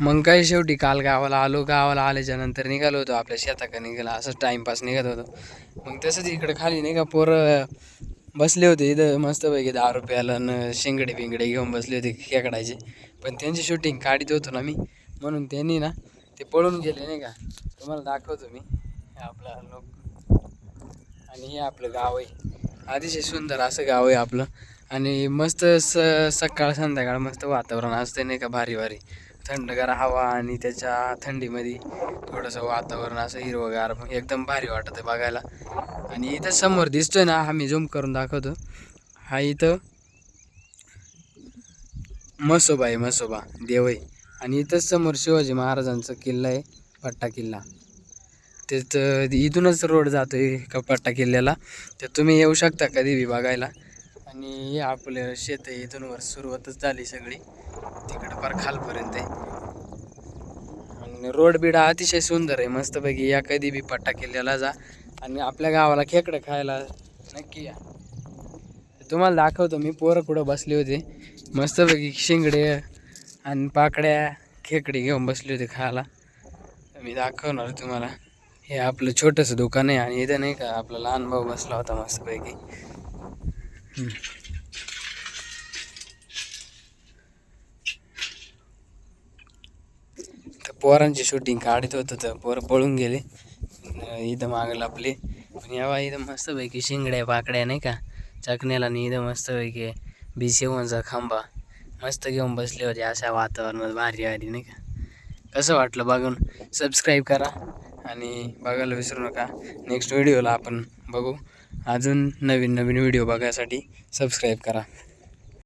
मग काय शेवटी काल गावाला आलो. गावाला आल्याच्या नंतर निघालो होतो आपल्या शेताकडे निघाला असंच टाईमपास निघत होतो. मग तसंच इकडे खाली नाही का पोरं बसले होते इथं मस्तपैकी 10 रुपयाला न शिंगडे बिंगडे घेऊन बसले होते खेकडायचे. पण त्यांची शूटिंग काढत होतो ना मी, म्हणून त्यांनी ना ते पळून गेले नाही का. तुम्हाला दाखवतो मी. हे आपला लोक आणि हे आपलं गाव आहे. अतिशय सुंदर असं गाव आहे आपलं. आणि मस्त सकाळ संध्याकाळ मस्त वातावरण असते नाही का, भारी भारी थंडगार हवा आणि त्याच्या थंडीमध्ये थोडंसं वातावरण असं हिरवगार एकदम भारी वाटतं आहे बघायला. आणि इथं समोर दिसतोय ना, हा मी झूम करून दाखवतो. हा इथं म्हसोबा आहे, म्हसोबा देव आहे. आणि इथंच समोर शिवाजी महाराजांचा किल्ला आहे, पट्टा किल्ला. तर इथूनच रोड जातोय का पट्टा किल्ल्याला. तर तुम्ही येऊ शकता कधी बी बघायला. आणि हे आपलं शेत आहे, इथून वर सुरुवातच झाली सगळी तिकडं फार खालपर्यंत आहे. आणि रोड बिडा अतिशय सुंदर आहे मस्तपैकी. या कधी बी पट्टा किल्ल्याला जा आणि आपल्या गावाला खेकडं खायला नक्की या. तुम्हाला दाखवतो मी. पोरं कुठं बसले होते मस्तपैकी शिंगडे आणि पाकड्या खेकडी घेऊन बसले होते खायला. मी दाखवणार तुम्हाला. हे आपलं छोटंसं दुकान आहे आणि इथं नाही का आपला लहान भाऊ बसला होता मस्तपैकी. तर पोरांची शूटिंग काढत होतं तर पोरं पळून गेले. इथं मागं लपले. पण यावा इथं मस्तपैकी शिंगड्या पाकड्या नाही का चकण्याला. आणि इथं मस्तपैकी B7चा खांबा मस्त घेऊन बसले होते अशा वातावरणात भारी भारी नाही का. कसं वाटलं बघून सबस्क्राईब करा आणि बघायला विसरू नका. नेक्स्ट व्हिडिओला आपण बघू. अजून नवीन नवीन व्हिडिओ बघायसाठी सबस्क्राईब करा.